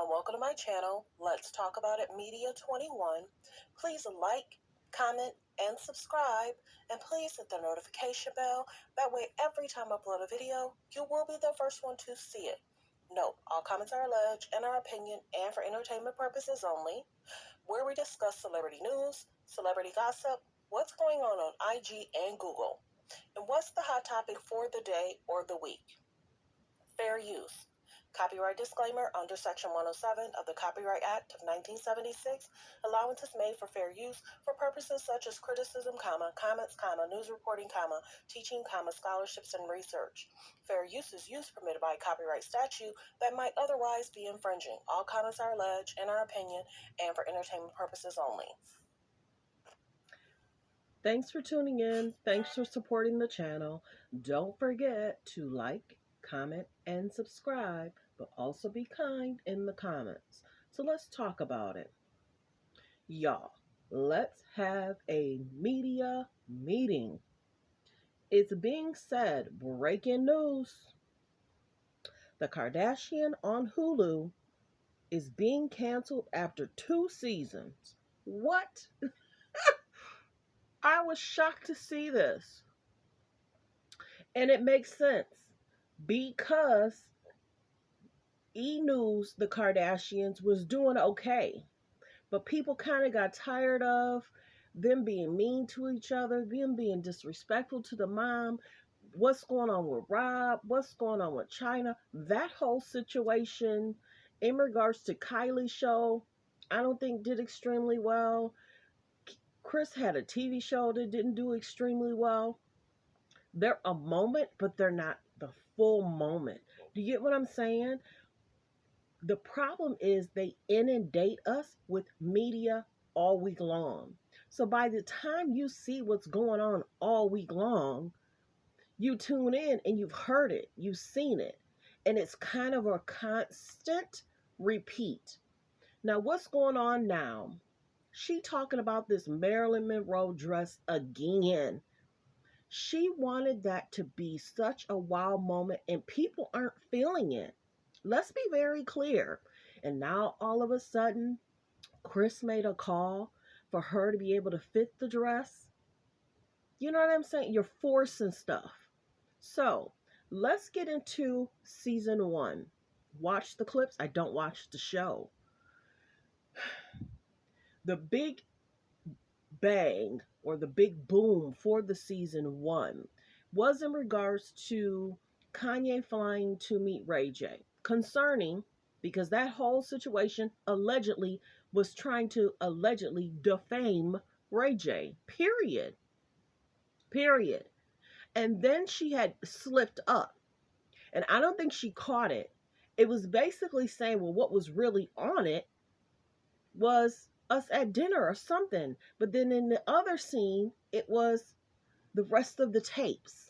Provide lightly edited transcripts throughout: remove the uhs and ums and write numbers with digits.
and welcome to my channel. Let's talk about it Media 21. Please like, comment, and subscribe, and please hit the notification bell. That way, every time I upload a video, you will be the first one to see it. Note, all comments are alleged in our opinion and for entertainment purposes only, where we discuss celebrity news, celebrity gossip, what's going on IG and Google, and what's the hot topic for the day or the week. Fair use. Copyright disclaimer under Section 107 of the Copyright Act of 1976. Allowance is made for fair use for purposes such as criticism, comments, news reporting, teaching, scholarships, and research. Fair use is use permitted by copyright statute that might otherwise be infringing. All comments are alleged in our opinion and for entertainment purposes only. Thanks for tuning in. Thanks for supporting the channel. Don't forget to like, comment, and subscribe, but also be kind in the comments. So let's talk about it. Y'all, let's have a media meeting. It's being said, breaking news. The Kardashian on Hulu is being canceled after 2 seasons. What? I was shocked to see this. And it makes sense because News, the Kardashians, was doing okay. But people kind of got tired of them being mean to each other, them being disrespectful to the mom. What's going on with Rob? What's going on with China? That whole situation in regards to Kylie's show, I don't think did extremely well. Kris had a TV show that didn't do extremely well. They're a moment, but they're not the full moment. Do you get what I'm saying? The problem is they inundate us with media all week long. So by the time you see what's going on all week long, you tune in and you've heard it, you've seen it, and it's kind of a constant repeat. Now, what's going on now? She talking about this Marilyn Monroe dress again. She wanted that to be such a wow moment, and people aren't feeling it. Let's be very clear. And now all of a sudden, Kris made a call for her to be able to fit the dress. You know what I'm saying? You're forcing stuff. So let's get into season 1. Watch the clips. I don't watch the show. The big bang or the big boom for the season 1 was in regards to Kanye flying to meet Ray J. Concerning, because that whole situation allegedly was trying to allegedly defame Ray J. Period. And then she had slipped up. And I don't think she caught it. It was basically saying, well, what was really on it was us at dinner or something. But then in the other scene, it was the rest of the tapes.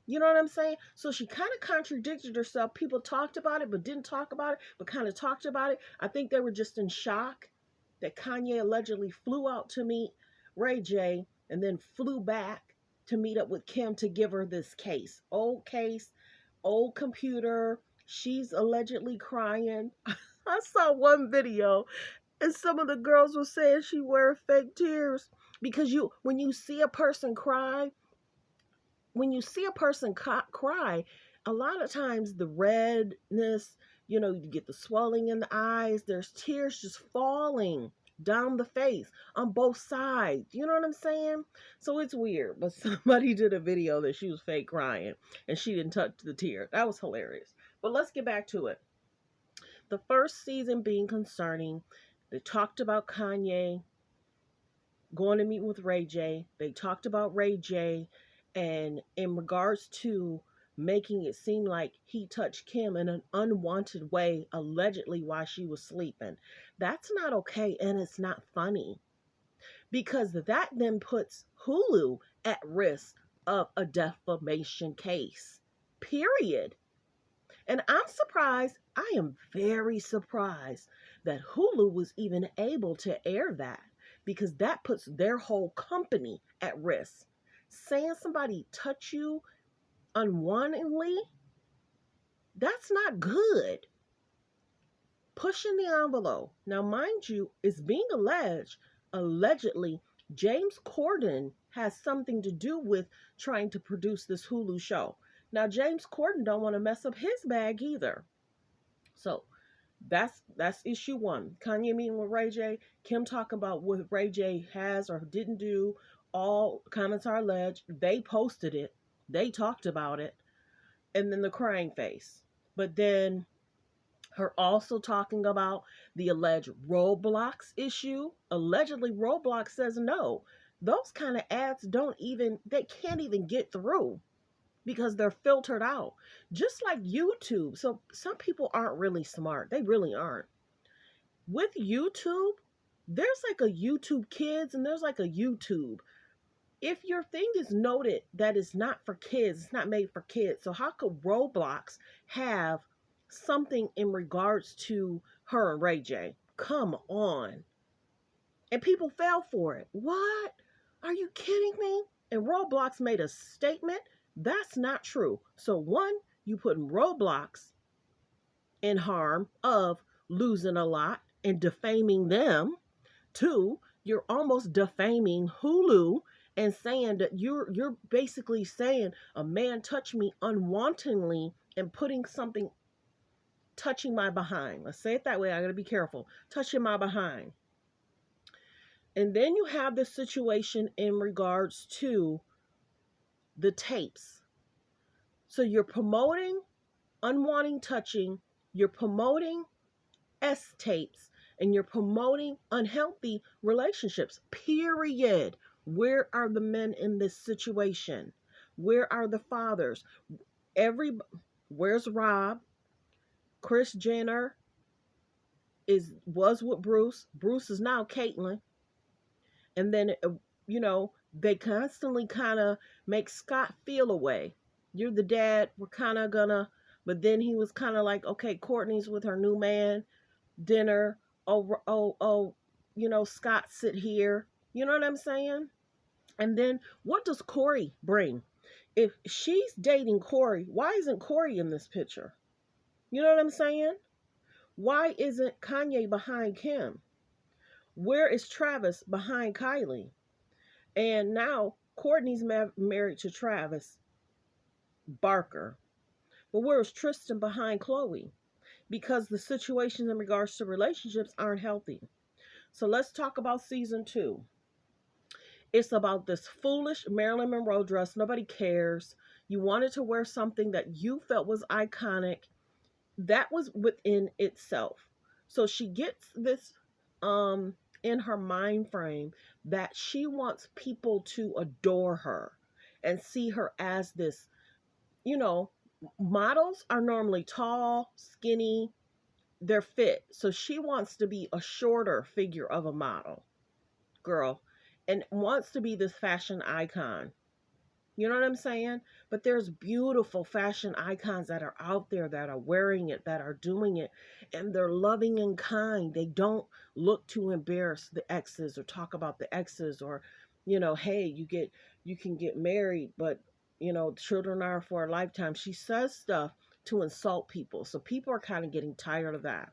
You know what I'm saying? So she kind of contradicted herself. People talked about it, but didn't talk about it, but kind of talked about it. I think they were just in shock that Kanye allegedly flew out to meet Ray J and then flew back to meet up with Kim to give her this case, old computer. She's allegedly crying. I saw one video and some of the girls were saying she wear fake tears because when you see a person cry, cry, a lot of times the redness, you get the swelling in the eyes, there's tears just falling down the face on both sides. You know what I'm saying? So it's weird. But somebody did a video that she was fake crying and she didn't touch the tear. That was hilarious. But let's get back to it. The first season being concerning, they talked about Kanye going to meet with Ray J. They talked about Ray J. And in regards to making it seem like he touched Kim in an unwanted way, allegedly while she was sleeping. That's not okay, and it's not funny. Because that then puts Hulu at risk of a defamation case. Period. And I'm surprised, I am very surprised that Hulu was even able to air that, because that puts their whole company at risk. Saying somebody touch you unwantedly, that's not good. pushing the envelope. Now, mind you, it's being allegedly, James Corden has something to do with trying to produce this Hulu show. Now, James Corden don't want to mess up his bag either. So that's issue one. Kanye meeting with Ray J. Kim talking about what Ray J has or didn't do. All comments are alleged. They posted it. They talked about it. And then the crying face. But then her also talking about the alleged Roblox issue. Allegedly, Roblox says no. Those kind of ads they can't even get through because they're filtered out. Just like YouTube. So some people aren't really smart. They really aren't. With YouTube, there's like a YouTube Kids and there's like a YouTube. If your thing is noted that it's not for kids, it's not made for kids. So how could Roblox have something in regards to her and Ray J? Come on. And people fell for it. What? Are you kidding me? And Roblox made a statement. That's not true. So one, you putting Roblox in harm of losing a lot and defaming them. Two, you're almost defaming Hulu and saying that you're basically saying a man touched me unwantingly and putting something touching my behind. Let's say it that way. I got to be careful. Touching my behind. And then you have the situation in regards to the tapes. So you're promoting unwanting touching, you're promoting S tapes, and you're promoting unhealthy relationships. Period. Where are the men in this situation? Where are the fathers? Where's Rob? Kris Jenner was with Bruce. Bruce is now Caitlyn. And then they constantly kind of make Scott feel away. You're the dad. We're kind of gonna. But then he was kind of like, okay, Courtney's with her new man. Dinner. Oh. Scott sit here. You know what I'm saying? And then what does Corey bring? If she's dating Corey, why isn't Corey in this picture? You know what I'm saying? Why isn't Kanye behind Kim? Where is Travis behind Kylie? And now Courtney's married to Travis Barker. But where is Tristan behind Khloe? Because the situations in regards to relationships aren't healthy. So let's talk about season 2. It's about this foolish Marilyn Monroe dress. Nobody cares. You wanted to wear something that you felt was iconic. That was within itself. So she gets this in her mind frame that she wants people to adore her and see her as this, models are normally tall, skinny, they're fit. So she wants to be a shorter figure of a model girl and wants to be this fashion icon. You know what I'm saying? But there's beautiful fashion icons that are out there that are wearing it, that are doing it, and they're loving and kind. They don't look to embarrass the exes or talk about the exes or, hey, you can get married, but children are for a lifetime. She says stuff to insult people. So people are kind of getting tired of that.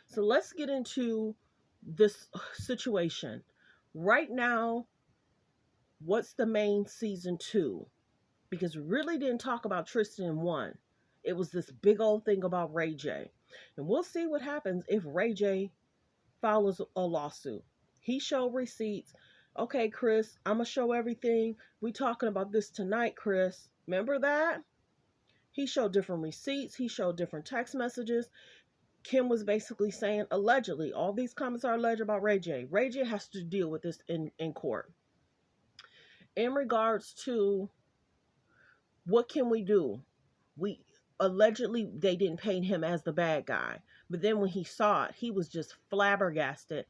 So let's get into this situation. Right now, what's the main season 2? Because we really didn't talk about Tristan in 1. It was this big old thing about Ray J. And we'll see what happens if Ray J files a lawsuit. He showed receipts. Okay, Kris, I'm going to show everything. We talking about this tonight, Kris. Remember that? He showed different receipts. He showed different text messages. Kim was basically saying, allegedly, all these comments are alleged about Ray J. Ray J has to deal with this in court. In regards to what can we do? We allegedly they didn't paint him as the bad guy, but then when he saw it, he was just flabbergasted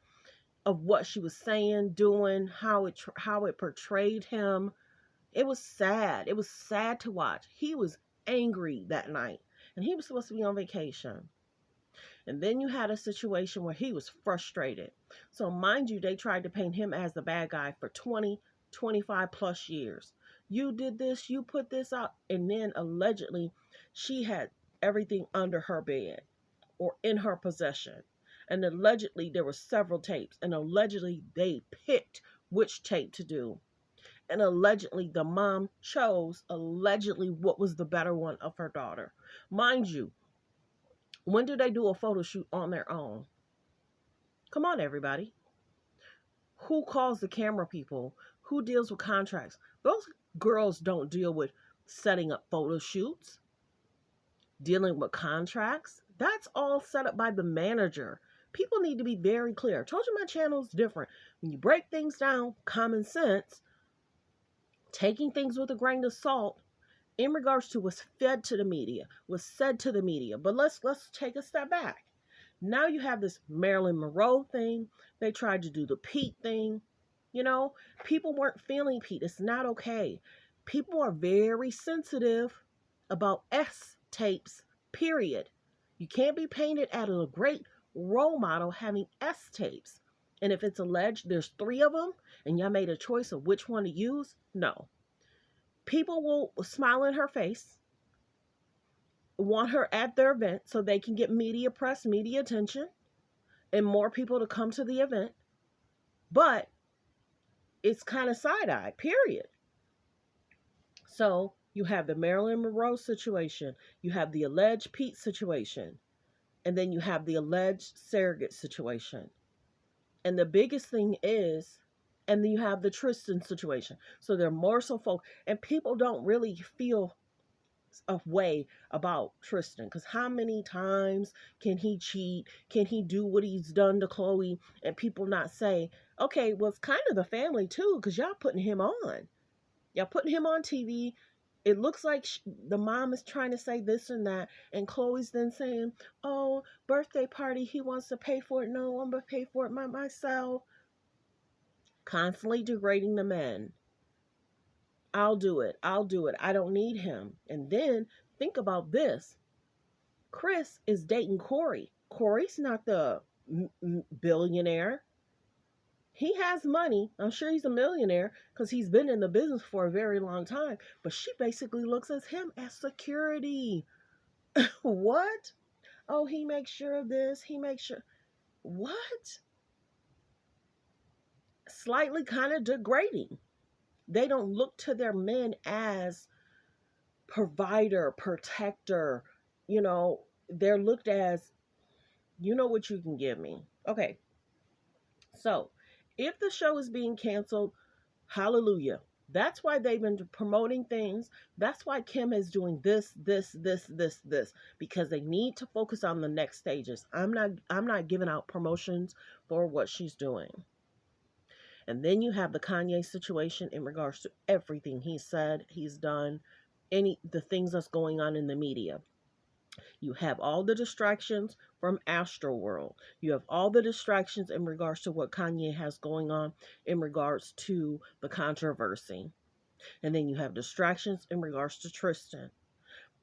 of what she was saying, doing, how it portrayed him. It was sad. It was sad to watch. He was angry that night, and he was supposed to be on vacation. And then you had a situation where he was frustrated. So mind you, they tried to paint him as the bad guy for 20, 25 plus years. You did this, you put this out, and then allegedly she had everything under her bed. or in her possession. And allegedly there were several tapes, and allegedly they picked which tape to do. And allegedly the mom chose allegedly what was the better one of her daughter. Mind you, when do they do a photo shoot on their own? Come on, everybody. Who calls the camera people? Who deals with contracts? Those girls don't deal with setting up photo shoots, dealing with contracts. That's all set up by the manager. People need to be very clear. I told you my channel is different. When you break things down, common sense, taking things with a grain of salt in regards to what's fed to the media, what's said to the media. But let's take a step back. Now you have this Marilyn Monroe thing. They tried to do the Pete thing. You know, people weren't feeling Pete. It's not okay. People are very sensitive about S tapes, period. You can't be painted as a great role model having S tapes. And if it's alleged there's 3 of them and y'all made a choice of which one to use, no. People will smile in her face, want her at their event so they can get media press, media attention, and more people to come to the event. But it's kind of side-eye, period. So you have the Marilyn Monroe situation, you have the alleged Pete situation, and then you have the alleged surrogate situation. And the biggest thing is, and then you have the Tristan situation. So they're more so folk, and people don't really feel a way about Tristan, because how many times can he cheat? Can he do what he's done to Khloe? And people not say, okay, well, it's kind of the family too, because y'all putting him on. Y'all putting him on TV. It looks like the mom is trying to say this and that, and Khloe's then saying, oh, birthday party, he wants to pay for it. No, I'm going to pay for it myself. Constantly degrading the men. I'll do it. I'll do it. I don't need him. And then think about this. Kris is dating Corey. Corey's not the billionaire. He has money. I'm sure he's a millionaire because he's been in the business for a very long time. But she basically looks at him as security. What? Oh, he makes sure of this. He makes sure. What? Slightly kind of degrading. They don't look to their men as provider, protector. You know, they're looked as, you know what you can give me. Okay. So, if the show is being canceled, hallelujah. That's why they've been promoting things. That's why Kim is doing this, because they need to focus on the next stages. I'm not giving out promotions for what she's doing. And then you have the Kanye situation in regards to everything he said, he's done, the things that's going on in the media. You have all the distractions from Astroworld. You have all the distractions in regards to what Kanye has going on in regards to the controversy. And then you have distractions in regards to Tristan.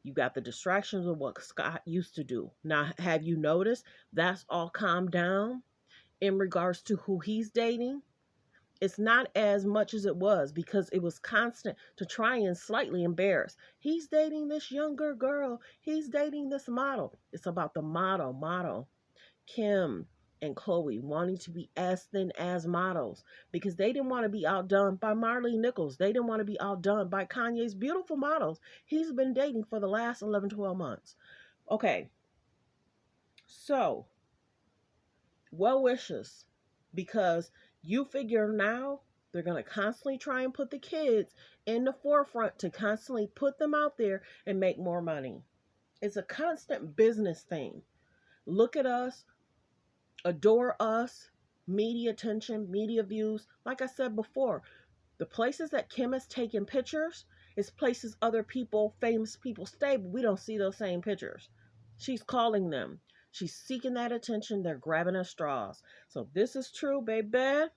You got the distractions of what Scott used to do. Now, have you noticed that's all calmed down in regards to who he's dating? It's not as much as it was because it was constant to try and slightly embarrass. He's dating this younger girl. He's dating this model. It's about the model. Kim and Khloe wanting to be as thin as models because they didn't want to be outdone by Marley Nichols. They didn't want to be outdone by Kanye's beautiful models he's been dating for the last 11, 12 months. Okay. So, well wishes, because you figure now they're going to constantly try and put the kids in the forefront to constantly put them out there and make more money. It's a constant business thing. Look at us, adore us, media attention, media views. Like I said before, the places that Kim has taken pictures is places other people, famous people stay, but we don't see those same pictures. She's calling them. She's seeking that attention. They're grabbing at straws. So if this is true, baby,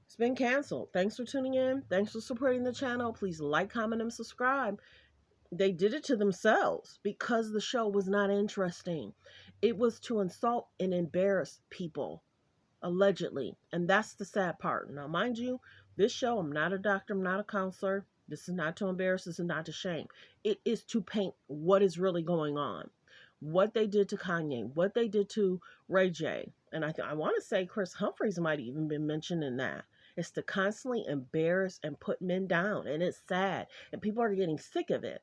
it's been canceled. Thanks for tuning in. Thanks for supporting the channel. Please like, comment, and subscribe. They did it to themselves because the show was not interesting. It was to insult and embarrass people, allegedly. And that's the sad part. Now, mind you, this show, I'm not a doctor, I'm not a counselor. This is not to embarrass, this is not to shame. It is to paint what is really going on. what they did to Kanye, what they did to Ray J. And I want to say Chris Humphries might even been mentioned in that. It's to constantly embarrass and put men down. And it's sad. And people are getting sick of it.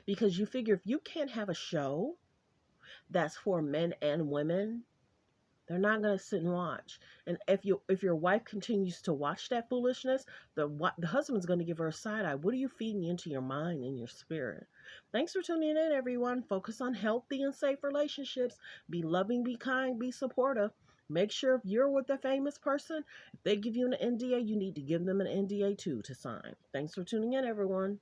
Because you figure if you can't have a show that's for men and women, they're not going to sit and watch. And if your wife continues to watch that foolishness, the husband's going to give her a side eye. What are you feeding into your mind and your spirit? Thanks for tuning in, everyone. Focus on healthy and safe relationships. Be loving, be kind, be supportive. Make sure if you're with a famous person, if they give you an NDA, you need to give them an NDA too to sign. Thanks for tuning in, everyone.